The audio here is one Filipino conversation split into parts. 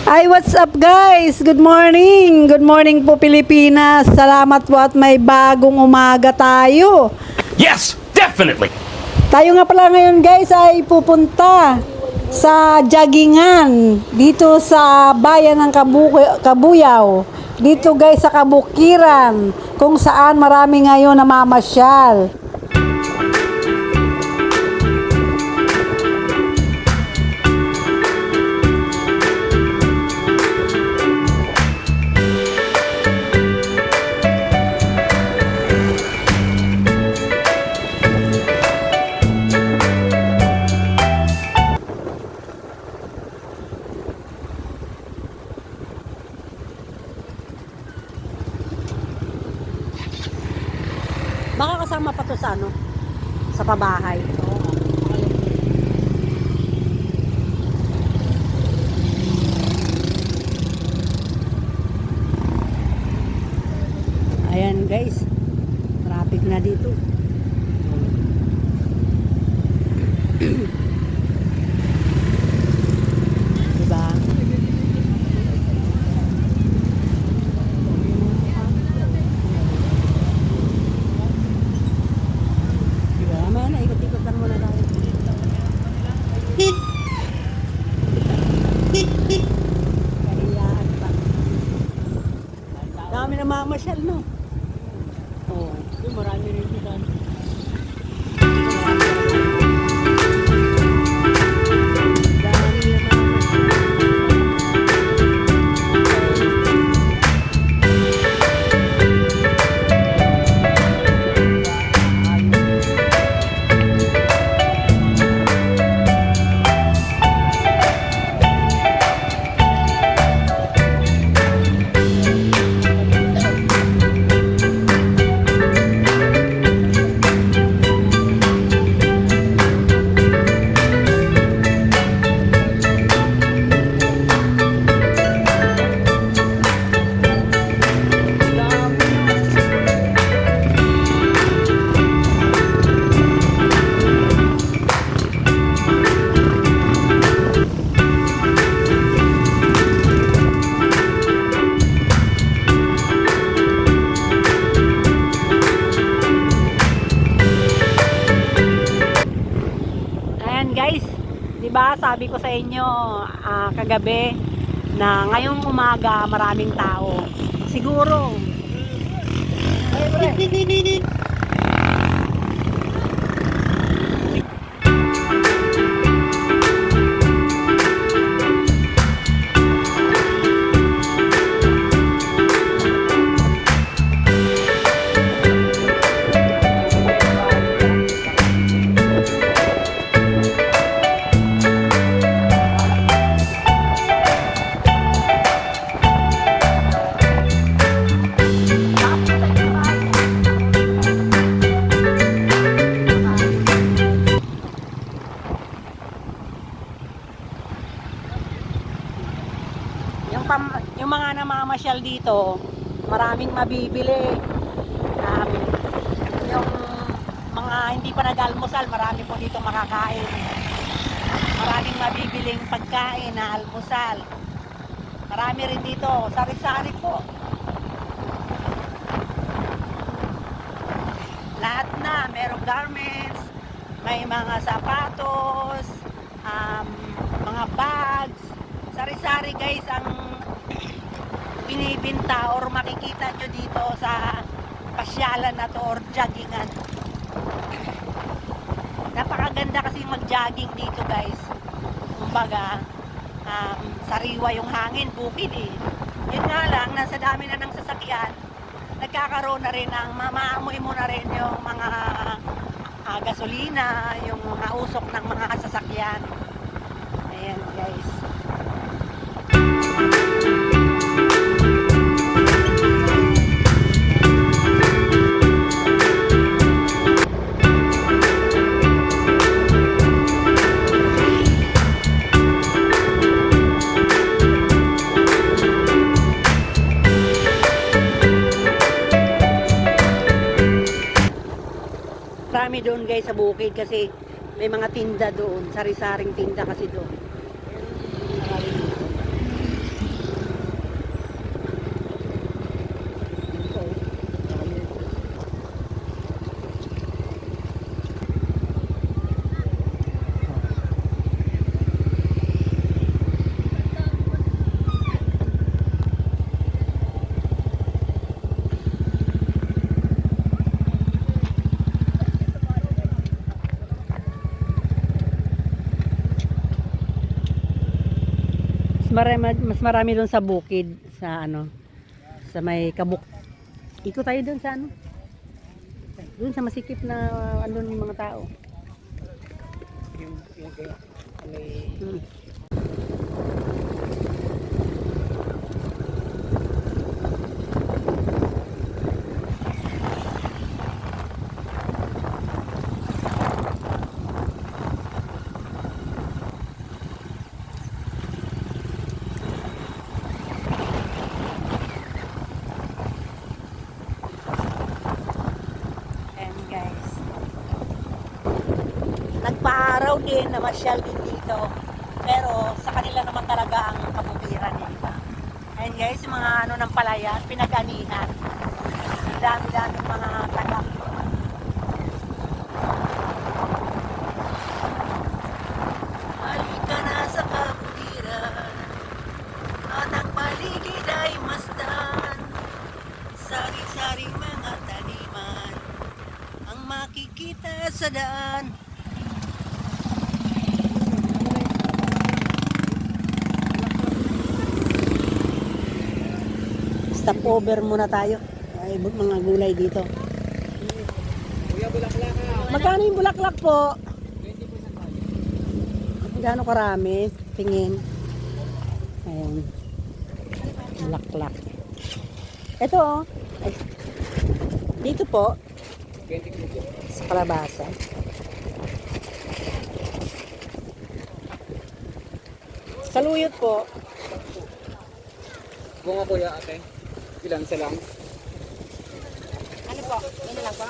Ay, what's up guys? Good morning! Good morning po Pilipinas! Salamat po at may bagong umaga tayo. Yes, definitely. Tayo nga pala ngayon guys ay pupunta sa joggingan dito sa bayan ng Kabuyaw. Dito guys sa Kabukiran kung saan marami ngayon namamasyal. Baka kasama pa to sa ano? Sa pabahay. Ayan guys. Traffic na dito. Diba? Mamaya na, ikot-ikotan muna tayo. Kahiyaan pa. Dami na mamasyal, no? Oo. Marami rin dito. Guys, 'di ba sabi ko sa inyo kagabi na ngayong umaga maraming tao. Siguro. Yung mga namamasyal dito, maraming mabibili. Yung mga hindi pa nag-almusal, marami po dito makakain. Maraming mabibiling pagkain na almusal. Marami rin dito, sari-sari po. Lahat na, merong garments, may mga sapatos, mga bags, sari-sari guys ang binibinta or makikita nyo dito sa pasyalan na to or joggingan. Napakaganda kasi mag-jogging dito guys. Kumbaga sariwa yung hangin, bukid eh. Yun nga lang, nasa dami na ng sasakyan, nagkakaroon na rin ng mamaamoy mo na rin yung mga gasolina, yung mga usok ng mga sasakyan. Ayan guys. Marami doon guys sa bukid kasi may mga tinda doon, sari-saring tinda kasi doon. mas marami doon sa bukid, sa ano, sa may kabuk. Ikot tayo doon sa ano. Doon sa masikip na ano ng mga tao. Hmm. And guys, nagpa-araw din, namasyal din dito. Pero sa kanila naman talaga ang kabukiran eh, diba? And guys, yung mga ano ng palayan, pinag-anihan. Dami-dami mga taga. Halika na sa kabukiran, at ang paligid ay masdan. Sari-sari mga taniman ang makikita sa daan. Stop over muna tayo. Ay, mga gulay dito. Magkano yung bulaklak po? Magkano karami? Tingin. Ayan. Bulaklak. Ito oh. Ay. Dito po. Sa kalabasa. Saluyot po. Bunga kuya ate. Ilan isa lang? Ano po? Ano lang po?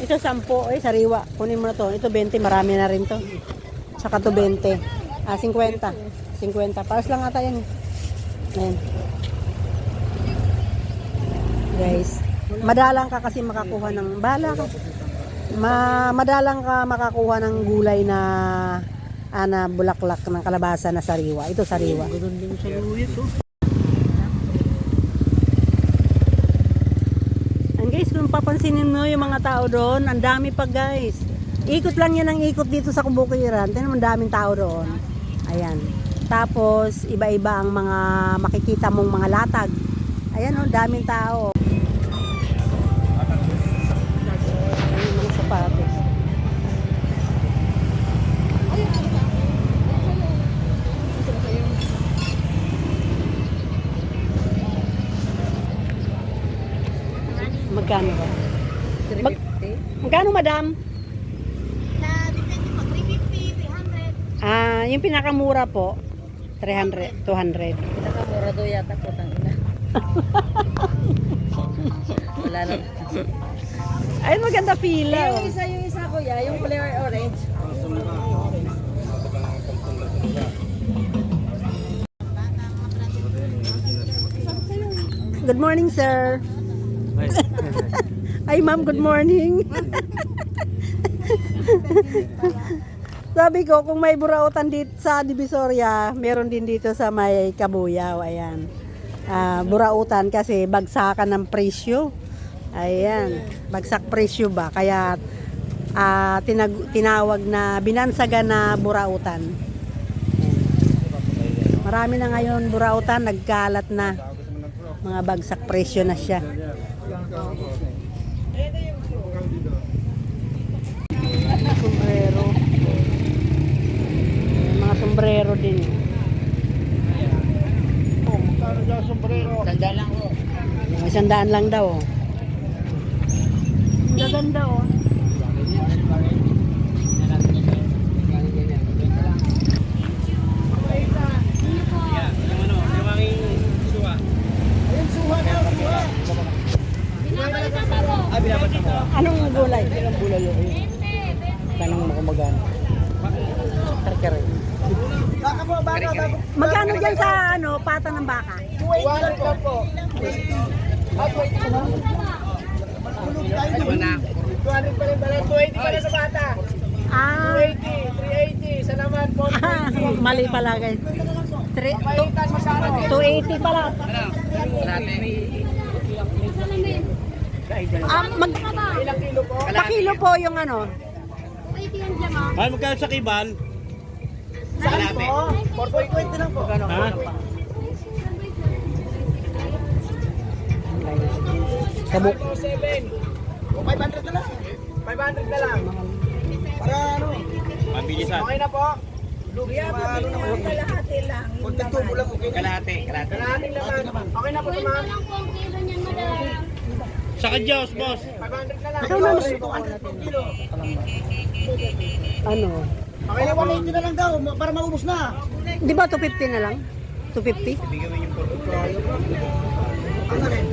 Ito 10. Ay, sariwa. Kunin mo na to. Ito 20. Marami na rin to. Saka to 20. 50. 50. Paras lang ata yan. Ayan. Guys, madalang ka kasi makakuha ng madalang ka makakuha ng gulay na bulaklak ng kalabasa na sariwa. Ito sariwa. Ganoon din sa luyot oh. And guys, kung papansinin mo yung mga tao doon, ang dami pa guys. Ikot lang yan ang ikot dito sa Kabukiran. Tingnan mo, ang daming tao doon. Ayan. Tapos, iba-iba ang mga makikita mong mga latag. Ayan oh, daming tao. Ayan, mga sapatos. Magkano ba? 350. Magkano madam? Depende po, 350, 300. Yung pinakamura po, 300, 200. Pinakamura do yata po tang ina. Wala lang. Ay, maganda pila. Oh. Yung isa kuya, yung kulay orange. Good morning, sir. Ay, ma'am, good morning. Sabi ko, kung may burautan dito sa Divisoria, meron din dito sa may Kabuyaw. Ayan. Burautan kasi bagsakan ng presyo. Ayan. Bagsak presyo ba? Kaya tinawag na binansagan na burautan. Ayan. Marami na ngayon burautan, nagkalat na. Mga bagsak presyo na siya. Sombrero. Mga sombrero din. Tanda lang oh. 100 lang daw. Ang gaganda oh. Anong gulay? Ilang bulay yun? Tanong mo kung magano. Karkare. Magkano dyan sa pata ng baka? 200 lang po. 200 pa rin pala. 280 pala sa bata. 280, 380. Sa naman po. Mali pala guys. Paitan mo sa akin. 280 pala. dalawa. Ilang kilo po? Pakilo po yung ano. Mahal, magkano sa kibal? Sa kalate? 4.20 lang po. Magkano? Ha? Kabuk. 500 na lang. 500 na lang. Para ano? Mabilisan. Okay na po. Lugi pa ano naman. Kalahati lang. Kunting tubo lang okay. Kalahati. Kalahati naman. Okay na po ito ma'am. Lang po ang kilo niyan, madam. Sa kadyos, boss. 500 na lang. Ikaw na, 200 per kilo. ano? Okay na 180 na lang daw para maubos na. Di ba 250 na lang? 250? Bigyan mo yung porto.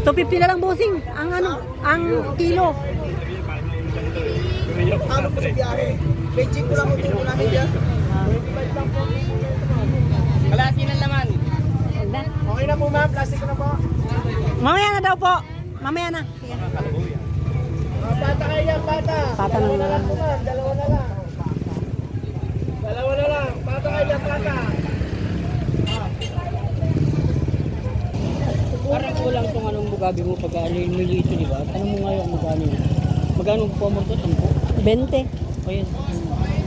250 na lang bossing. Ang ano, ang kilo. Ano po sa biyahe? Paging ko lang ang tubo namin dyan. Kalahati ng laman. Okay na po ma'am, plastic ko na po. Mamaya na daw po. Mamaya na. Sige. Pata kayo yan, pata. Pata na lang. Dalawa na lang. Dalawa na lang. Pata kayo yan, pata. Parang kulang tong anong bugabi mo pag nilito, di ba? Tanong mo ngayon kung magkano yun. Magkano po mo to? 10? 20. O yun,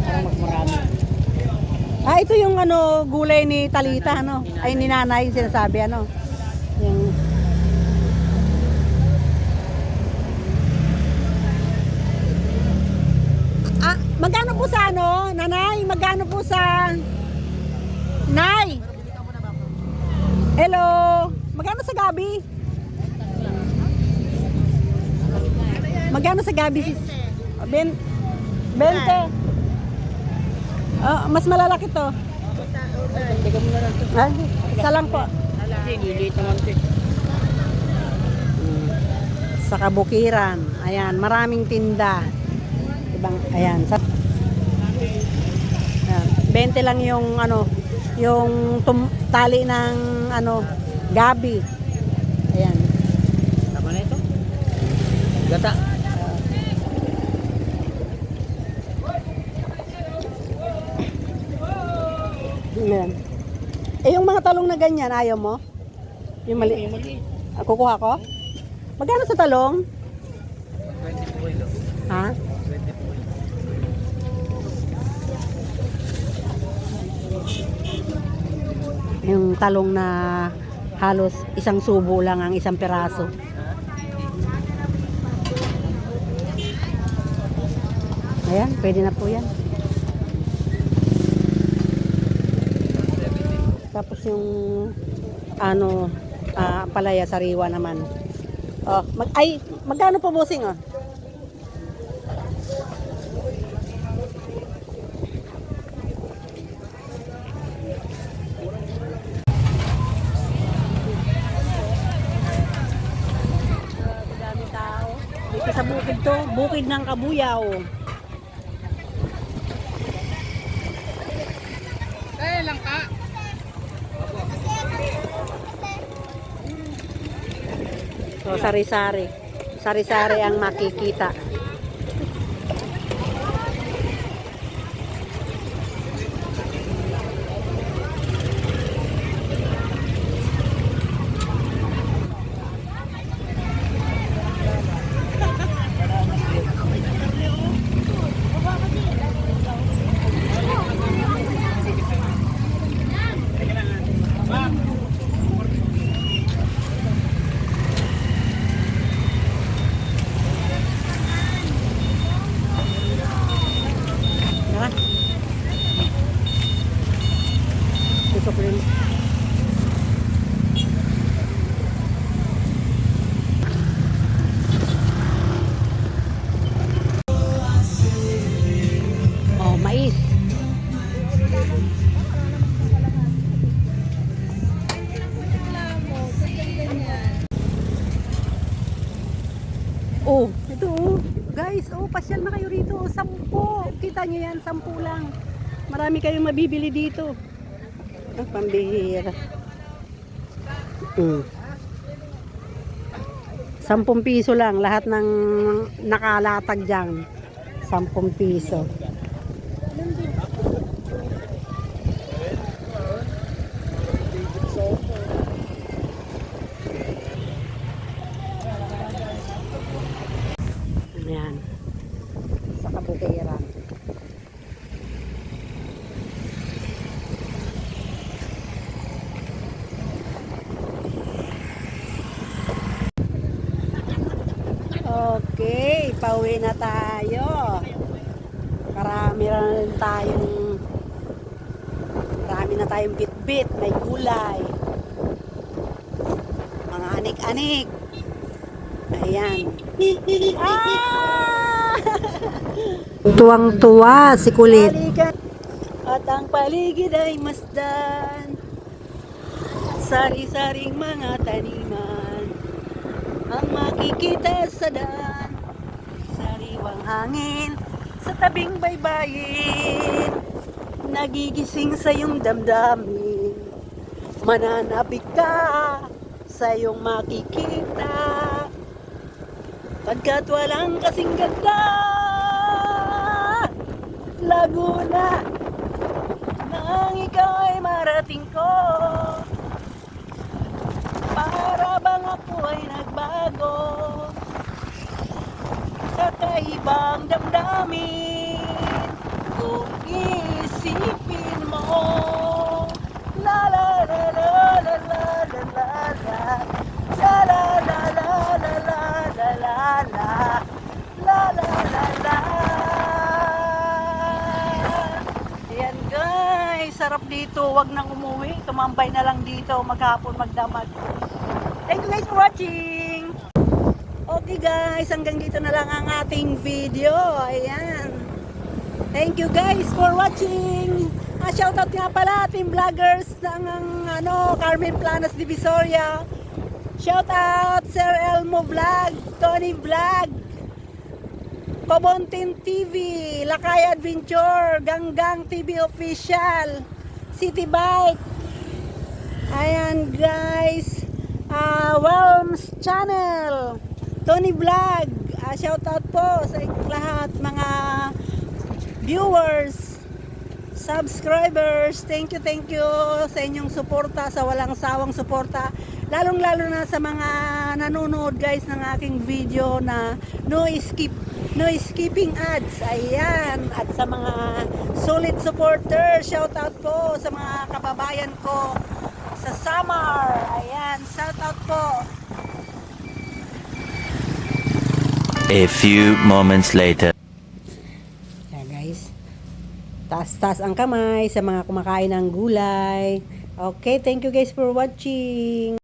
parang mas marami. Ah, ito yung ano, gulay ni Talita, ano? Ay, ni Nanay, sinasabi, ano? Yung... Ah, magkano po sa ano, Nanay? Magkano po sa... Nay! Hello! Magkano sa gabi? Magkano sa gabi, sis? 20. Mas malalaki to. Teka mo na lang to. Ah, isa lang po. Kasi lilit naman to. Sa Kabukiran. Ayan, maraming tinda. Ibang, ayan. Ayan. 20 lang yung ano, yung tali ng ano, gabi. Ayan. Tama na ito? Gata. Ayan. Eh, yung mga talong na ganyan, ayaw mo? Yung mali. Yung maliit. Kukuha ko? Magkano sa talong? 20 po ilo. Ha? 20 po ilo. Yung talong na halos isang subo lang ang isang peraso. Ayan, pwede na po yan. Tapos yung ano, palaya sariwa naman. Oh, magkano po bossing oh? Dami tao. Dito sa bukid to, bukid ng Kabuyaw. So, sari-sari. Sari-sari ang makikita. Diba? Gusto ko rin. Oh, mais. Oh, ito oh. Guys, oh, pasyal na kayo rito. 10. Kita nyo yan, 10 lang. Marami kayong mabibili dito. Ang pambihira. 10 piso lang. Lahat ng nakalatag dyan. 10 piso. Ayan. Sa kabukiran. Okay, pauwi na tayo. Marami na tayong bit-bit, may gulay. Mga anik-anik. Ayan. Ah! Tuwang-tuwa si Kulit. At ang paligid ay masdan. Sari-saring mga taniman ang makikita sa daan. Sariwang hangin sa tabing baybayin, nagigising sa iyong damdamin. Mananabik ka sa iyong makikita, pagkat walang kasing ganda. Laguna nang ikaw ay marating ko, para bang ako ay nagbago. Kakaibang damdamin kung isipin mo. La la la la la la la la la. La la la la la la la la la. La la la la. Ayan guys, sarap dito. Wag nang umuwi, tumambay na lang dito, maghapon magdamag. Thank you guys for watching. Okay guys, hanggang dito na lang ang ating video. Ayan. Thank you guys for watching. Shoutout nga pala team vloggers ng Carmen Planas Divisoria. Shoutout Sir Elmo Vlog, Tony Vlog, Pabontin TV, Lakay Adventure, Ganggang TV Official, City Bike. Ayan guys. Worms Channel, Tony Vlog, shoutout po sa lahat mga viewers, subscribers. Thank you sa inyong suporta, sa walang sawang suporta, lalong lalo na sa mga nanonood guys ng aking video na no skipping ads. Ayan, at sa mga solid supporters, shoutout po sa mga kababayan ko sa Samar. Ayan, shout out po. A few moments later. Ayan guys, taas-taas ang kamay sa mga kumakain ng gulay. Okay, thank you guys for watching.